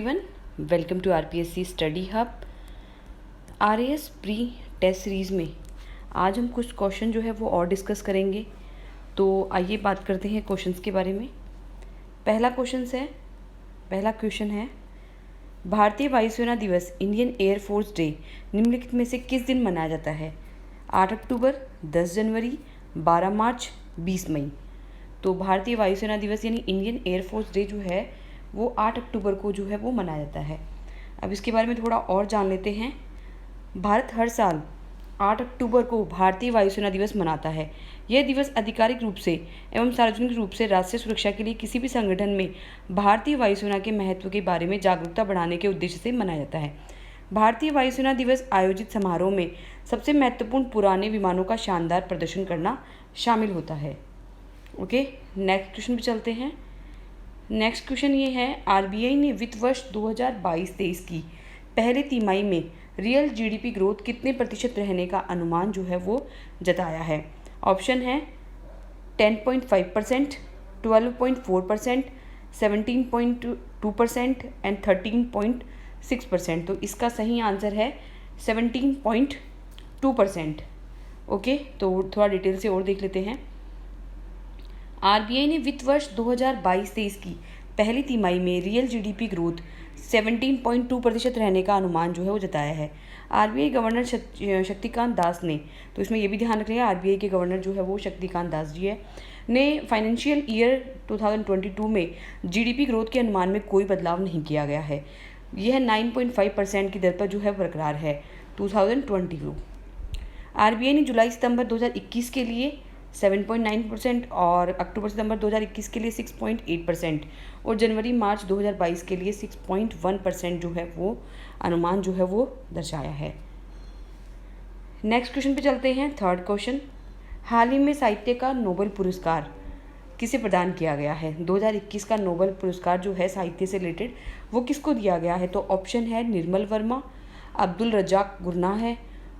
Everyone, welcome to RPSC study hub. RAS pre test series में आज हम कुछ क्वेश्चन जो है वो और डिस्कस करेंगे। तो आइए बात करते हैं क्वेश्चंस के बारे में। पहला क्वेश्चन है भारतीय वायुसेना दिवस इंडियन एयरफोर्स डे निम्नलिखित में से किस दिन मनाया जाता है? 8 अक्टूबर, 10 जनवरी, 12 मार्च, 20 मई। तो भारतीय वायुसेना दिवस यानी इंडियन एयरफोर्स डे जो है वो 8 अक्टूबर को जो है वो मनाया जाता है। अब इसके बारे में थोड़ा और जान लेते हैं। भारत हर साल 8 अक्टूबर को भारतीय वायुसेना दिवस मनाता है। यह दिवस आधिकारिक रूप से एवं सार्वजनिक रूप से राष्ट्रीय सुरक्षा के लिए किसी भी संगठन में भारतीय वायुसेना के महत्व के बारे में जागरूकता बढ़ाने के उद्देश्य से मनाया जाता है। भारतीय वायुसेना दिवस आयोजित समारोह में सबसे महत्वपूर्ण पुराने विमानों का शानदार प्रदर्शन करना शामिल होता है। ओके, नेक्स्ट क्वेश्चन पे चलते हैं। नेक्स्ट क्वेश्चन ये है, आरबीआई ने वित्त वर्ष 2022-23 की पहले तिमाही में रियल जीडीपी ग्रोथ कितने प्रतिशत रहने का अनुमान जो है वो जताया है? ऑप्शन है 10.5%, 12.4%, 17.2% एंड 13.6%। तो इसका सही आंसर है 17.2%। ओके, तो थोड़ा डिटेल से और देख लेते हैं। आरबीआई ने वित्त वर्ष 2022-23 की पहली तिमाही में रियल जीडीपी ग्रोथ 17.2% रहने का अनुमान जो है वो जताया है। आरबीआई गवर्नर शक्तिकांत दास ने, तो इसमें ये भी ध्यान रखिएगा आरबीआई के गवर्नर जो है वो शक्तिकांत दास जी है, ने फाइनेंशियल ईयर 2022 में जीडीपी ग्रोथ के अनुमान में कोई बदलाव नहीं किया गया है। यह 9.5% की दर पर जो है बरकरार है 2022। आरबीआई ने जुलाई सितंबर 2021 के लिए 7.9% और अक्टूबर सितंबर 2021 के लिए 6.8% और जनवरी मार्च 2022 के लिए 6.1% जो है वो अनुमान जो है वो दर्शाया है। नेक्स्ट क्वेश्चन पे चलते हैं। थर्ड क्वेश्चन, हाल ही में साहित्य का नोबेल पुरस्कार किसे प्रदान किया गया है? 2021 का नोबेल पुरस्कार जो है साहित्य से रिलेटेड वो किसको दिया गया है? तो ऑप्शन है Nirmal Verma, Abdul Razzaq Gurnah,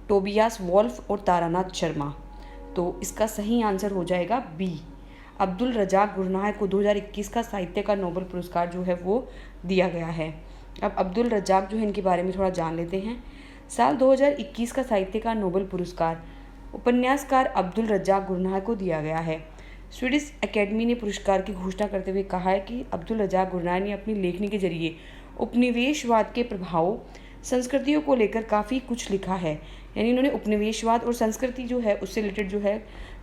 Tobias wolf और तारानाथ शर्मा। तो इसका सही आंसर हो जाएगा बी, अब्दुल रज्जाक गुरनाह को 2021 का साहित्य का नोबेल पुरस्कार जो है वो दिया गया है। अब अब्दुल रज्जाक जो है इनके बारे में थोड़ा जान लेते हैं। साल 2021 का साहित्य का नोबेल पुरस्कार उपन्यासकार अब्दुल रज्जाक गुरनाह को दिया गया है। स्वीडिश एकेडमी ने पुरस्कार की घोषणा करते हुए कहा है कि अब्दुल रज्जाक गुरनाह ने अपनी लेखनी के जरिए उपनिवेशवाद के प्रभाव संस्कृतियों को लेकर काफ़ी कुछ लिखा है। यानी उन्होंने उपनिवेशवाद और संस्कृति जो है उससे रिलेटेड जो है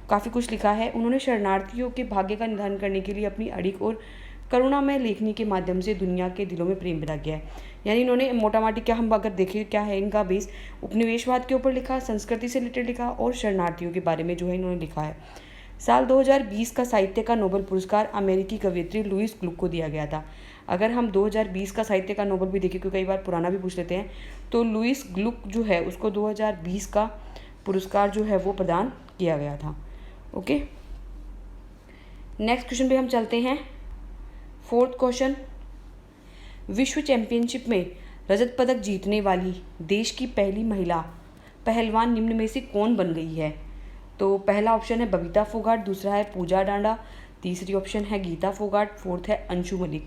काफ़ी कुछ लिखा है। उन्होंने शरणार्थियों के भाग्य का निधान करने के लिए अपनी अड़िग और करुणामय लेखनी के माध्यम से दुनिया के दिलों में प्रेम पैदा किया है। यानी इन्होंने मोटा माटी क्या हम अगर देखें क्या है इनका बेस, उपनिवेशवाद के ऊपर लिखा, संस्कृति से रिलेटेड लिखा और शरणार्थियों के बारे में जो है इन्होंने लिखा है। साल 2020 का साहित्य का नोबेल पुरस्कार अमेरिकी कवयित्री लुईस ग्लुक को दिया गया था। अगर हम 2020 का साहित्य का नोबेल भी देखें, क्योंकि कई बार पुराना भी पूछ लेते हैं, तो लुईस ग्लुक जो है उसको 2020 का पुरस्कार जो है वो प्रदान किया गया था। ओके, नेक्स्ट क्वेश्चन पे हम चलते हैं। फोर्थ क्वेश्चन, विश्व चैंपियनशिप में रजत पदक जीतने वाली देश की पहली महिला पहलवान निम्न में से कौन बन गई है? तो पहला ऑप्शन है बबीता फोगाट, दूसरा है पूजा डांडा, तीसरी ऑप्शन है गीता फोगाट, फोर्थ है अंशु मलिक।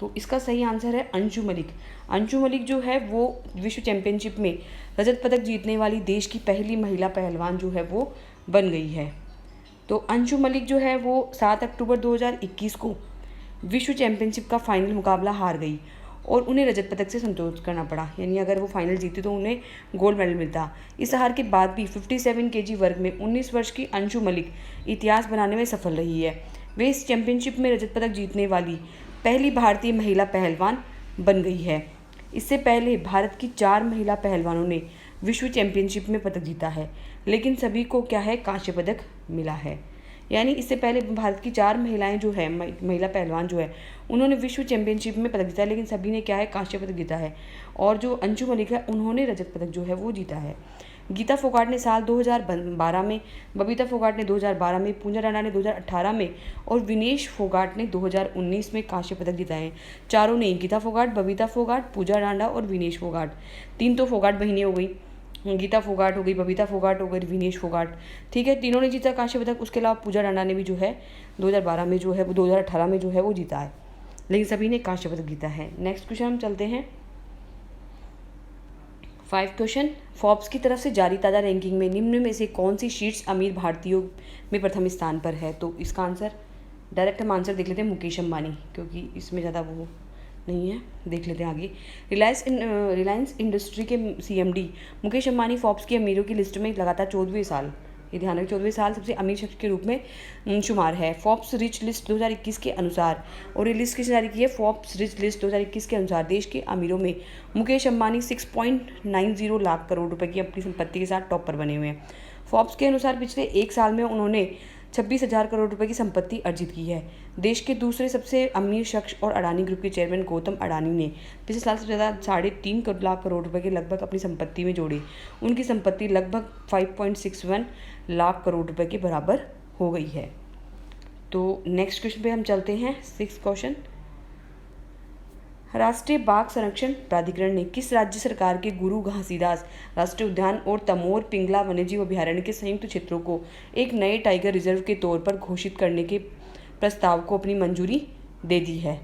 तो इसका सही आंसर है अंशु मलिक। अंशु मलिक जो है वो विश्व चैंपियनशिप में रजत पदक जीतने वाली देश की पहली महिला पहलवान जो है वो बन गई है। तो अंशु मलिक जो है वो 7 अक्टूबर 2021 को विश्व चैंपियनशिप का फाइनल मुकाबला हार गई और उन्हें रजत पदक से संतोष करना पड़ा। यानी अगर वो फाइनल जीती तो उन्हें गोल्ड मेडल मिलता। इस हार के बाद भी 57 केजी वर्ग में 19 वर्ष की अंशु मलिक इतिहास बनाने में सफल रही है। वे इस चैंपियनशिप में रजत पदक जीतने वाली पहली भारतीय महिला पहलवान बन गई है। इससे पहले भारत की 4 महिला पहलवानों ने विश्व चैंपियनशिप में पदक जीता है, लेकिन सभी को क्या है कांस्य पदक मिला है। यानी इससे पहले भारत की 4 महिलाएं जो है महिला पहलवान जो है उन्होंने विश्व चैंपियनशिप में पदक जीता है, लेकिन सभी ने क्या है कांस्य पदक जीता है। और जो अंशु मलिक है उन्होंने रजत पदक जो है वो जीता है। गीता फोगाट ने साल 2012 में, बबीता फोगाट ने 2012 में, पूजा डांडा ने 2018 में और विनेश फोगाट ने 2019 में कांस्य पदक जीता है। चारों ने, गीता फोगाट, बबीता फोगाट, पूजा डांडा और विनेश फोगाट, 3 तो फोगाट बहिनें हो गई, गीता फोगाट हो गई, बबीता फोगाट हो गई, विनेश फोगाट, ठीक है, तीनों ने जीता कांस्य पदक। उसके अलावा पूजा डांडा ने भी जो है 2012 में जो है वो 2018 में जो है वो जीता है। लेकिन सभी ने कांस्य पदक जीता है। नेक्स्ट क्वेश्चन हम चलते हैं 5 क्वेश्चन। फोर्ब्स की तरफ से जारी ताज़ा रैंकिंग में निम्न में से कौन सी शीर्ष अमीर भारतीयों में प्रथम स्थान पर है? तो इसका आंसर डायरेक्ट हम आंसर देख लेते हैं, मुकेश अंबानी, क्योंकि इसमें ज़्यादा वो नहीं है। देख लेते हैं आगे। रिलायंस इंडस्ट्री के CMD मुकेश अंबानी फोर्ब्स की अमीरों की लिस्ट में लगातार 14वें साल, ये ध्यान रखें, 14वें साल सबसे अमीर शख्स के रूप में शुमार है। फोर्ब्स रिच लिस्ट 2021 के अनुसार, और ये लिस्ट किसने जारी की है? फोर्ब्स रिच लिस्ट 2021 के अनुसार देश के अमीरों में मुकेश अंबानी 6.90 लाख करोड़ रुपए की अपनी संपत्ति के साथ टॉप पर बने हुए हैं। फोर्ब्स के अनुसार पिछले एक साल में उन्होंने 26,000 करोड़ रुपए की संपत्ति अर्जित की है। देश के दूसरे सबसे अमीर शख्स और अडानी ग्रुप के चेयरमैन गौतम अडानी ने पिछले साल सबसे ज़्यादा 3.5 लाख करोड़ रुपए के लगभग अपनी संपत्ति में जोड़े। उनकी संपत्ति लगभग 5.61 लाख करोड़ रुपए के बराबर हो गई है। तो नेक्स्ट क्वेश्चन पे हम चलते हैं 6 क्वेश्चन। राष्ट्रीय बाघ संरक्षण प्राधिकरण ने किस राज्य सरकार के गुरु घासीदास राष्ट्रीय उद्यान और तमोर पिंगला वन्यजीव अभयारण्य के संयुक्त क्षेत्रों को एक नए टाइगर रिजर्व के तौर पर घोषित करने के प्रस्ताव को अपनी मंजूरी दे दी है?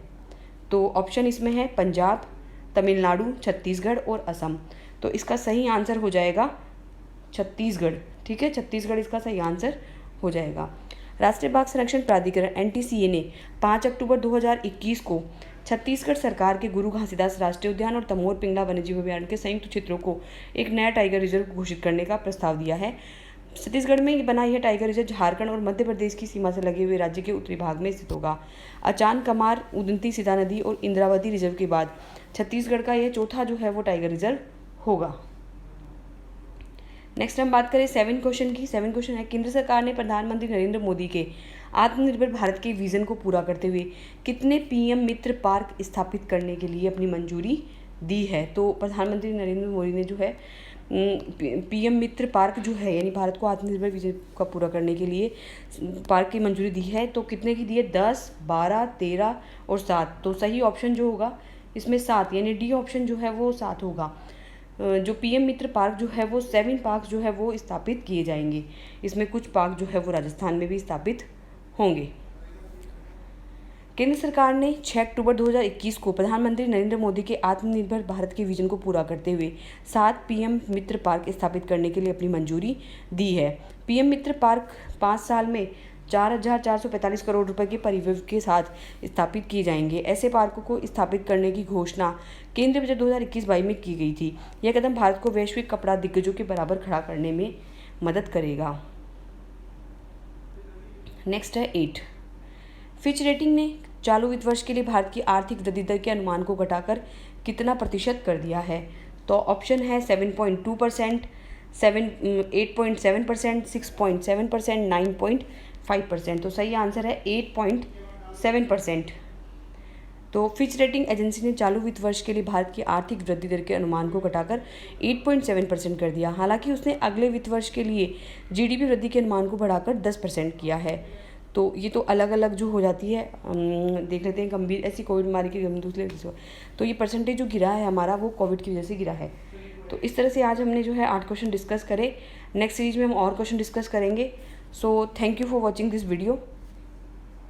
तो ऑप्शन इसमें है पंजाब, तमिलनाडु, छत्तीसगढ़ और असम। तो इसका सही आंसर हो जाएगा छत्तीसगढ़। ठीक है, छत्तीसगढ़ इसका सही आंसर हो जाएगा। राष्ट्रीय बाघ संरक्षण प्राधिकरण NTCA ने 5 अक्टूबर 2021 को छत्तीसगढ़ सरकार के गुरु घासीदास राष्ट्रीय उद्यान और तमोर पिंगला वन्यजीव अभयारण्य के संयुक्त क्षेत्रों को एक नया टाइगर रिजर्व घोषित करने का प्रस्ताव दिया है। छत्तीसगढ़ में बना यह टाइगर रिजर्व झारखंड और मध्य प्रदेश की सीमा से लगे हुए राज्य के उत्तरी भाग में स्थित होगा। अचान कमार, उदंती सीता नदी और इंद्रावती रिजर्व के बाद छत्तीसगढ़ का यह चौथा जो है वो टाइगर रिजर्व होगा। नेक्स्ट हम बात करें 7 क्वेश्चन की। 7 क्वेश्चन है, केंद्र सरकार ने प्रधानमंत्री नरेंद्र मोदी के आत्मनिर्भर भारत के विजन को पूरा करते हुए कितने PM मित्र पार्क स्थापित करने के लिए अपनी मंजूरी दी है? तो प्रधानमंत्री नरेंद्र मोदी ने जो है PM मित्र पार्क जो है, यानी भारत को आत्मनिर्भर विजन का पूरा करने के लिए पार्क की मंजूरी दी है। तो कितने की दी है? 10, 12, 13 और 7। तो सही ऑप्शन जो होगा इसमें 7, यानी डी ऑप्शन जो है वो 7 होगा। जो PM मित्र पार्क जो है वो 7 पार्क जो है वो स्थापित किए जाएंगे। इसमें कुछ पार्क जो है वो राजस्थान में भी स्थापित होंगे। केंद्र सरकार ने 6 अक्टूबर 2021 को प्रधानमंत्री नरेंद्र मोदी के आत्मनिर्भर भारत के विजन को पूरा करते हुए 7 PM मित्र पार्क स्थापित करने के लिए अपनी मंजूरी दी है। PM मित्र पार्क 5 साल में 4,445 करोड़ रुपए के परिव्यय के साथ स्थापित किए जाएंगे। ऐसे पार्कों को स्थापित करने की घोषणा केंद्रीय बजट 2021-22 में की गई थी। यह कदम भारत को वैश्विक कपड़ा दिग्गजों के बराबर खड़ा करने में मदद करेगा। नेक्स्ट है 8। फिच रेटिंग ने चालू वित्त वर्ष के लिए भारत की आर्थिक वृद्धि दर के अनुमान को घटाकर कितना प्रतिशत कर दिया है? तो ऑप्शन है 7.2%, 8.7%, 6.7%, 9.5%। तो सही आंसर है 8.7%। तो फिच रेटिंग एजेंसी ने चालू वित्त वर्ष के लिए भारत की आर्थिक वृद्धि दर के अनुमान को घटाकर 8.7% कर दिया। हालांकि उसने अगले वित्त वर्ष के लिए GDP वृद्धि के अनुमान को बढ़ाकर 10% किया है। तो ये तो अलग अलग जो हो जाती है, देख लेते हैं। गंभीर ऐसी कोविड बीमारी के दूसरे, तो ये परसेंटेज जो गिरा है हमारा वो कोविड की वजह से गिरा है। तो इस तरह से आज हमने जो है 8 क्वेश्चन डिस्कस करे। नेक्स्ट सीरीज में हम और क्वेश्चन डिस्कस करेंगे। So thank you for watching this video.